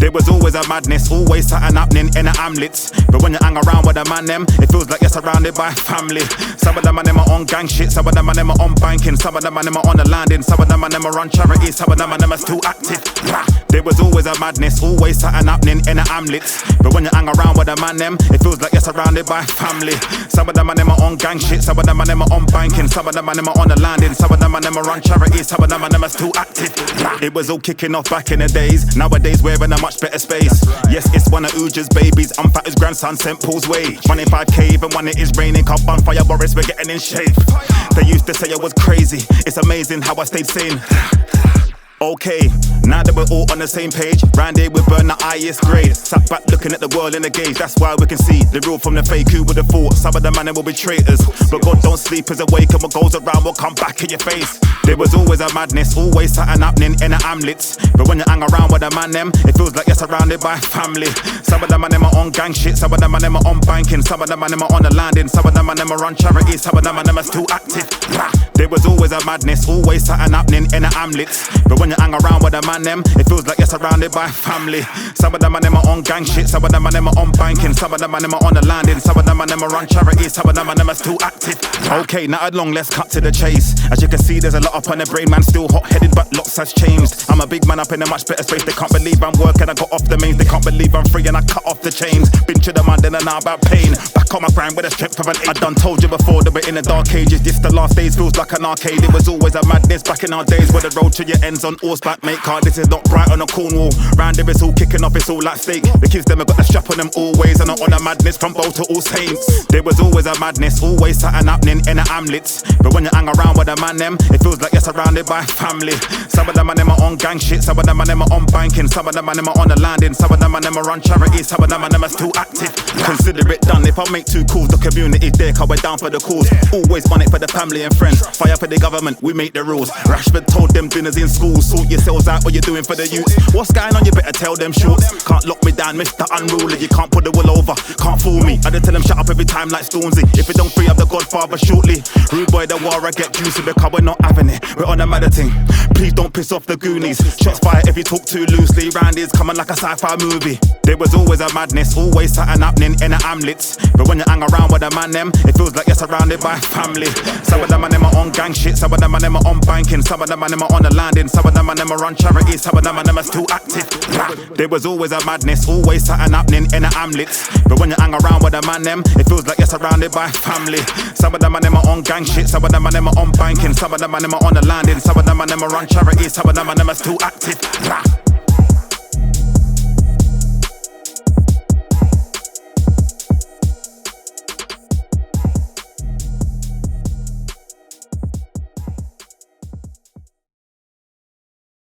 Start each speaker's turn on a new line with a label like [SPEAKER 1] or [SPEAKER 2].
[SPEAKER 1] There was always a madness, always something happening in the hamlets. But when you hang around with a man them, it feels like you're surrounded by family. Some of them are on gang shit, some of them are on banking, some of them are on the landing, some of them are on charity, some of them are still active. There was always a madness, always something happening in the hamlets. But when you hang around with a man them, it feels like you're surrounded by family. Some of them are on gang shit, some of them are on banking, some of them are on the landing, some of them are on charity, some of them are still active. It was all kicking off back in the days. Nowadays we're in a much better space. Yes, it's one of Uja's babies. I'm fat as grandson, St. Paul's way. Running 5K even when it is raining. Can't bonfire Boris, we're getting in shape. They used to say I was crazy. It's amazing how I stayed sane. Okay, now that we're all on the same page, round here we burn the highest grade. Sat back looking at the world in the gauge, that's why we can see the real from the fake. Who would have thought some of the men will be traitors? But God don't sleep is awake, and what goes around will come back in your face. There was always a madness, always something happening in the hamlets. But when you hang around with a man them, it feels like you're surrounded by family. Some of them are on gang shit, some of them are on banking, some of them are on the landing, some of them are on charity, some of them are still active. There was always a madness, always something happening in the hamlets. But when you hang around with a man them, it feels like you're surrounded by family. Some of them are on gang shit, some of them are on banking, some of them are on the landing, some of them are on charity, some of them are still active. Okay, now at long, let's cut to the chase. As you can see, there's a lot up on the brain, man, still hot-headed, but lots has changed. I'm a big man up in a much better space. They can't believe I'm working, I got off the mains. They can't believe I'm free and I cut off the chains. Been to the man, then I know about pain. Back on my grind with the strength of an eight. I done told you before that we're in the dark ages. This the last days, feels like an arcade. It was always a madness back in our days, where the road to your ends on horseback, mate. Car, this is not bright on a Cornwall. Round here it's all kicking off, it's all like steak. The kids them have got the strap on them always, and I'm on a madness from both to All Saints. There was always a madness, always something happening in the hamlets. But when you hang around with a man them, it feels like you're surrounded by family. Some of them are on gang shit, some of them are on banking, some of them are on the landing, some of them are on charity, some of them are still active. Consider it done if I make two calls. The community there, cause we're down for the cause. Always want it for the family and friends. Fire for the government, we make the rules. Rashford told them dinners in school. Sort yourselves out, what you're doing for the youths. What's going on, you better tell them shorts. Can't lock me down, Mr. Unruly. You can't put the wool over, can't fool me. I just tell them shut up every time like Stormzy. If it don't free up the Godfather shortly. Rude boy, the war, I get juicy because we're not having it. We're on a matter thing. Please don't piss off the Goonies. Shots fired if you talk too loosely. Round is coming like a sci-fi movie. There was always a madness, always something happening in the hamlets. But when you hang around with a man them, it feels like you're surrounded by family. Some of them are on gang shit, some of them are on banking, some of them are on the landing, some of them are on charity, some of them are still active. There was always a madness, always something happening in the hamlets. But when you hang around with a man them, it feels like you're surrounded by family. Some of them are on gang shit, some of them are on banking, some of them are on the landing, some of them are on charity, some of them are still active.